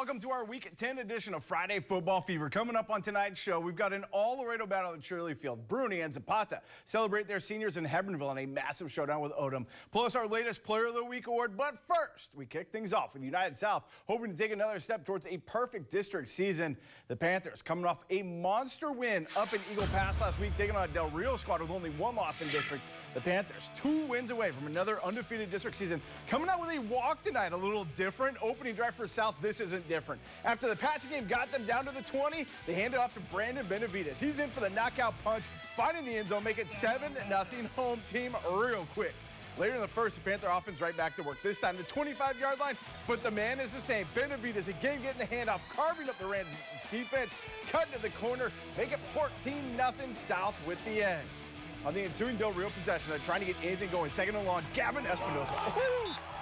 welcome to our Week 10 edition of Friday Football Fever. Coming up on tonight's show, we've got an all-Laredo battle at Shirley Field. Bruni and Zapata celebrate their seniors in Hebbronville in a massive showdown with Odom, plus our latest Player of the Week award. But first, we kick things off with United South, hoping to take another step towards a perfect district season. The Panthers coming off a monster win up in Eagle Pass last week, taking on a Del Rio squad with only one loss in district. The Panthers 2 wins away from another undefeated district season, coming out with a walk tonight, a little different. Opening drive for South, this isn't different. After the passing game got them down to the 20, they hand it off to Brandon Benavides. He's in for the knockout punch, finding the end zone, make it 7-0 home team real quick. Later in the first, the Panther offense right back to work. This time the 25-yard line, but the man is the same. Benavides again getting the handoff, carving up the Rams defense, cutting to the corner, make it 14-0 South with the edge. On the ensuing Del Rio possession, they're trying to get anything going. Second and long, Gavin Espinosa.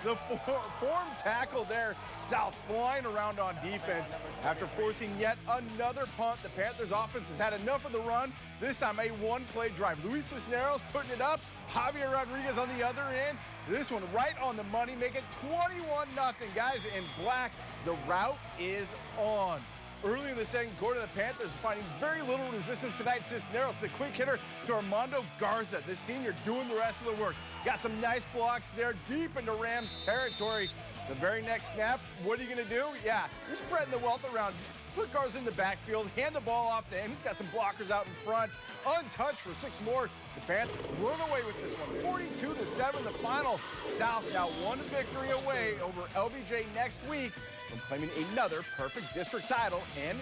The form tackle there. South flying around on defense after forcing yet another punt. The Panthers offense has had enough of the run. This time a one-play drive. Luis Cisneros putting it up. Javier Rodriguez on the other end. This one right on the money. Make it 21-0. Guys in black, the route is on. Early in the second quarter, the Panthers finding very little resistance tonight. Cisneros, the quick hitter to Armando Garza, the senior, doing the rest of the work. Got some nice blocks there deep into Rams territory. The very next snap, what are you going to do? Yeah, you're spreading the wealth around. Just put Garza in the backfield, hand the ball off to him. He's got some blockers out in front. Untouched for 6 more. The Panthers run away with this one. 42-7 the final. South now one victory away over LBJ next week from claiming another perfect district title and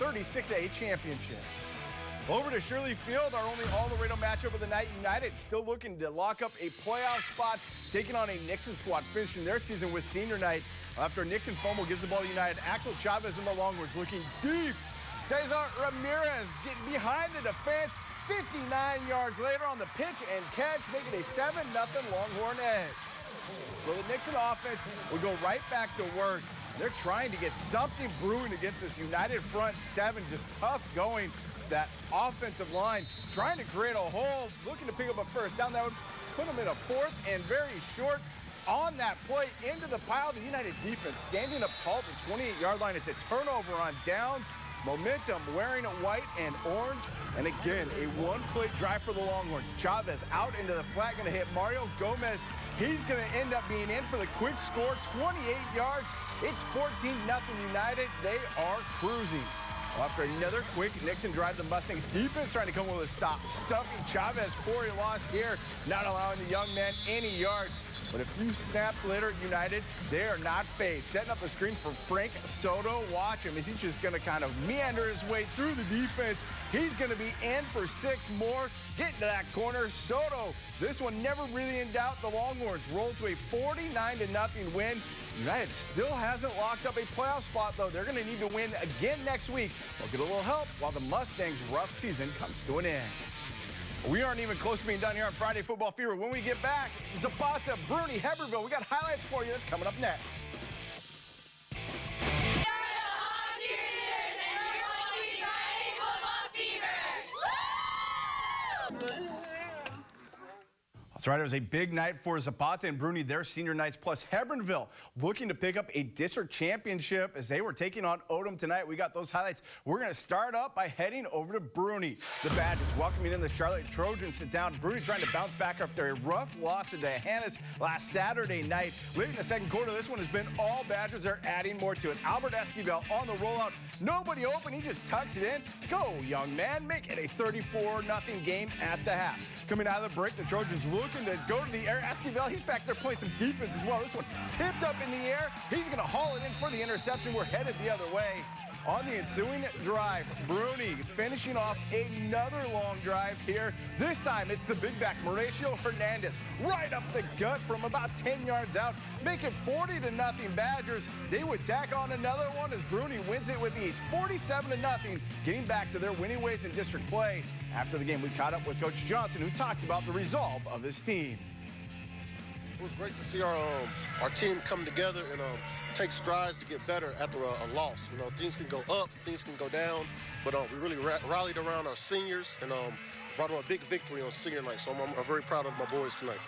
36A championship. Over to Shirley Field, our only all-Laredo matchup of the night. United still looking to lock up a playoff spot, taking on a Nixon squad, finishing their season with senior night. After Nixon fumble gives the ball to United, Axel Chavez in the Longhorns looking deep. Cesar Ramirez getting behind the defense. 59 yards later on the pitch and catch, making a 7-0 Longhorn edge. So the Nixon offense will go right back to work. They're trying to get something brewing against this United front seven, just tough going. That offensive line trying to create a hole, looking to pick up a first down. That would put them in a fourth and very short. On that play, into the pile, the United defense standing up tall at the 28-yard line. It's a turnover on downs. Momentum wearing white and orange. And again, a one-play drive for the Longhorns. Chavez out into the flat, going to hit Mario Gomez. He's going to end up being in for the quick score, 28 yards. It's 14-0 United. They are cruising. Well, after another quick Nixon drive, the Mustangs defense trying to come with a stop. Stuffing Chavez for a loss here, not allowing the young man any yards. But a few snaps later, United, they are not phased. Setting up the screen for Frank Soto. Watch him as he's just going to kind of meander his way through the defense. He's going to be in for 6 more. Getting to that corner, Soto. This one never really in doubt. The Longhorns roll to a 49-0 win. United still hasn't locked up a playoff spot, though. They're going to need to win again next week. They'll get a little help while the Mustangs' rough season comes to an end. We aren't even close to being done here on Friday Football Fever. When we get back, Zapata, Bruni, Hebbronville. We got highlights for you. That's coming up next. That's right, it was a big night for Zapata and Bruni, their senior nights, plus Hebbronville looking to pick up a district championship as they were taking on Odom tonight. We got those highlights. We're going to start up by heading over to Bruni. The Badgers welcoming in the Charlotte Trojans sit down. Bruni trying to bounce back after a rough loss to Hannah's last Saturday night. Late in the second quarter, this one has been all Badgers. They're adding more to it. Albert Esquivel on the rollout. Nobody open. He just tucks it in. Go, young man. Make it a 34-0 game at the half. Coming out of the break, the Trojans looking to go to the air. Esquivel, he's back there playing some defense as well. This one tipped up in the air. He's going to haul it in for the interception. We're headed the other way. On the ensuing drive, Bruni finishing off another long drive here. This time, it's the big back, Mauricio Hernandez, right up the gut from about 10 yards out. Make it 40-0 Badgers. They would tack on another one as Bruni wins it with ease, 47-0, getting back to their winning ways in district play. After the game, we caught up with Coach Johnson, who talked about the resolve of his team. It was great to see our team come together and take strides to get better after a loss. You know, things can go up, things can go down, but we really rallied around our seniors and brought them a big victory on senior night. So I'm very proud of my boys tonight.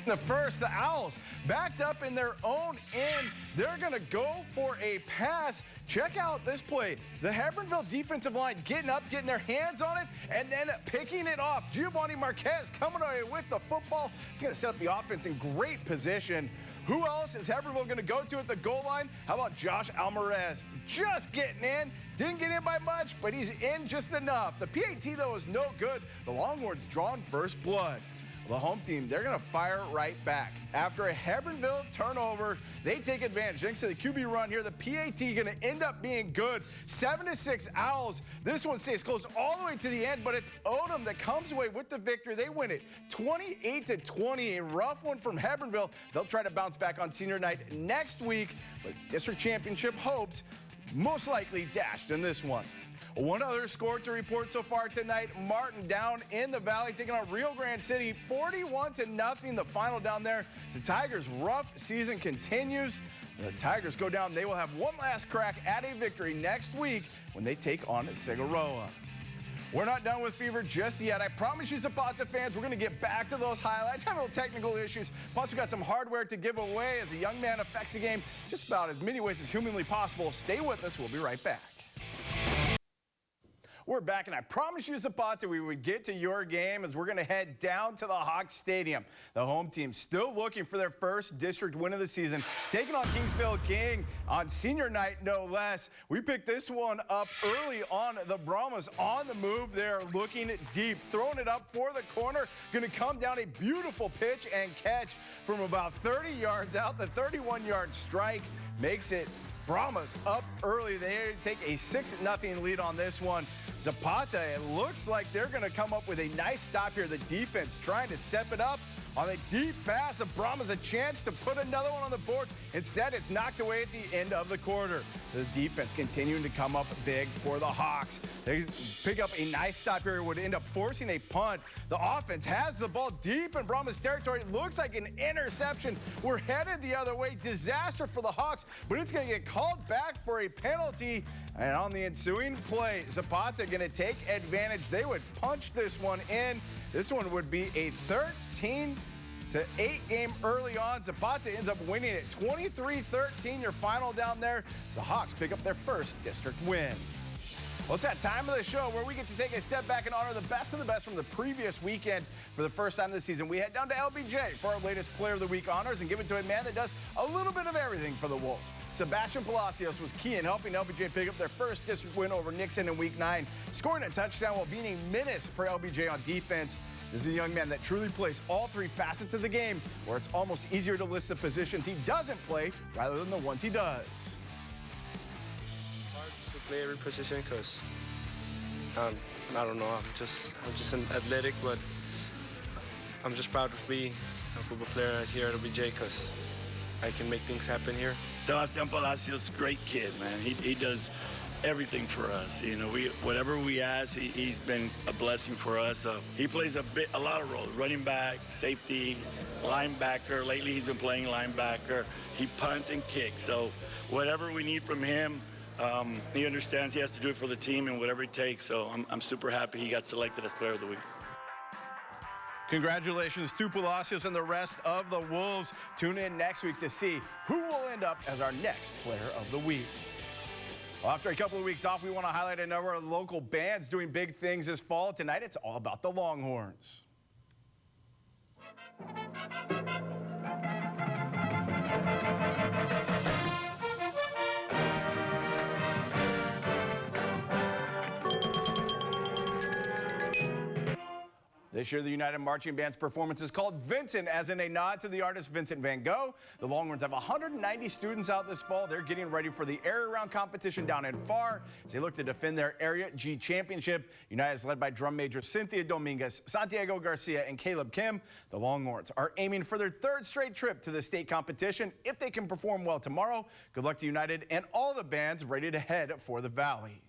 The first, the Owls backed up in their own end. They're going to go for a pass. Check out this play. The Hebbronville defensive line getting up, getting their hands on it, and then picking it off. Giovanni Marquez coming away with the football. It's going to set up the offense in great position. Who else is Hebbronville going to go to at the goal line? How about Josh Alvarez? Just getting in. Didn't get in by much, but he's in just enough. The PAT, though, is no good. The Longhorns drawing first blood. The home team, they're going to fire right back. After a Hebbronville turnover, they take advantage. Thanks to the QB run here, the PAT going to end up being good. 7-6 Owls. This one stays close all the way to the end, but it's Odom that comes away with the victory. They win it 28-20. A rough one from Hebbronville. They'll try to bounce back on senior night next week, but district championship hopes most likely dashed in this one. One other score to report so far tonight. Martin down in the Valley taking on Rio Grande City, 41-0. The final down there. The Tigers' rough season continues. The Tigers go down. They will have one last crack at a victory next week when they take on Cigaroa. We're not done with Fever just yet. I promise you, Zapata fans, we're going to get back to those highlights. Have a little technical issues. Plus, we got some hardware to give away as a young man affects the game just about as many ways as humanly possible. Stay with us. We'll be right back. We're back, and I promised you, Zapata, we would get to your game as we're going to head down to the Hawks Stadium. The home team still looking for their first district win of the season, taking on Kingsville King on senior night, no less. We picked this one up early on. The Brahmas on the move. They're looking deep, throwing it up for the corner. Going to come down a beautiful pitch and catch from about 30 yards out. The 31-yard strike makes it Brahmas up early. They take a 6-0 lead on this one. Zapata, it looks like they're going to come up with a nice stop here. The defense trying to step it up on a deep pass. The Brahmas a chance to put another one on the board. Instead, it's knocked away at the end of the quarter. The defense continuing to come up big for the Hawks. They pick up a nice stop here. It would end up forcing a punt. The offense has the ball deep in Brahmas territory. It looks like an interception. We're headed the other way. Disaster for the Hawks, but it's going to get called back for a penalty. And on the ensuing play, Zapata going to take advantage. They would punch this one in. This one would be a 13-8 game early on. Zapata ends up winning it 23-13. Your final down there. The Hawks pick up their first district win. Well, it's that time of the show where we get to take a step back and honor the best of the best from the previous weekend. For the first time this season, we head down to LBJ for our latest Player of the Week honors and give it to a man that does a little bit of everything for the Wolves. Sebastian Palacios was key in helping LBJ pick up their first district win over Nixon in Week 9, scoring a touchdown while being a menace for LBJ on defense. This is a young man that truly plays all three facets of the game, where it's almost easier to list the positions he doesn't play rather than the ones he does. Hard to play every position because I don't know. I'm just an athletic, but I'm just proud to be a football player here at LBJ because I can make things happen here. Sebastian Palacios, great kid, man. He does everything for us. You know, whatever we ask, he's been a blessing for us. He plays a lot of roles: running back, safety, linebacker. Lately, he's been playing linebacker. He punts and kicks. So whatever we need from him, he understands he has to do it for the team and whatever it takes. So I'm super happy he got selected as Player of the Week. Congratulations to Palacios and the rest of the Wolves. Tune in next week to see who will end up as our next Player of the Week. Well, after a couple of weeks off, we want to highlight a number of local bands doing big things this fall. Tonight, it's all about the Longhorns. This year, the United Marching Band's performance is called Vincent, as in a nod to the artist Vincent van Gogh. The Longhorns have 190 students out this fall. They're getting ready for the area round competition down in Pharr as they look to defend their Area G championship. United is led by drum major Cynthia Dominguez, Santiago Garcia, and Caleb Kim. The Longhorns are aiming for their third straight trip to the state competition. If they can perform well tomorrow, good luck to United and all the bands ready to head for the Valley.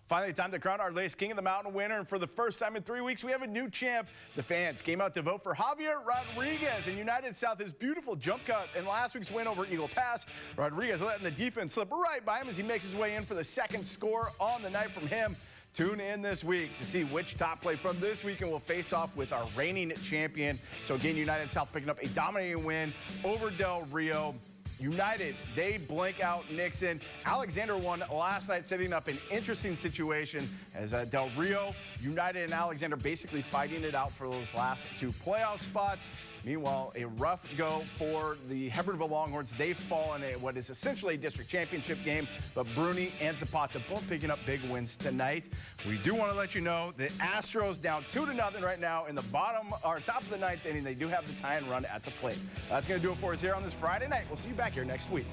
Finally, time to crown our latest King of the Mountain winner, and for the first time in 3 weeks, we have a new champ. The fans came out to vote for Javier Rodriguez, and United South his beautiful jump cut in last week's win over Eagle Pass. Rodriguez letting the defense slip right by him as he makes his way in for the second score on the night from him. Tune in this week to see which top play from this weekend will face off with our reigning champion. So again, United South picking up a dominating win over Del Rio. United, they blink out Nixon. Alexander won last night, setting up an interesting situation as Del Rio, United, and Alexander basically fighting it out for those last 2 playoff spots. Meanwhile, a rough go for the Hebbronville Longhorns. They fall in what is essentially a district championship game, but Bruni and Zapata both picking up big wins tonight. We do want to let you know the Astros down 2-0 right now in the top of the 9th inning. They do have the tie and run at the plate. That's going to do it for us here on this Friday night. We'll see you back here next week.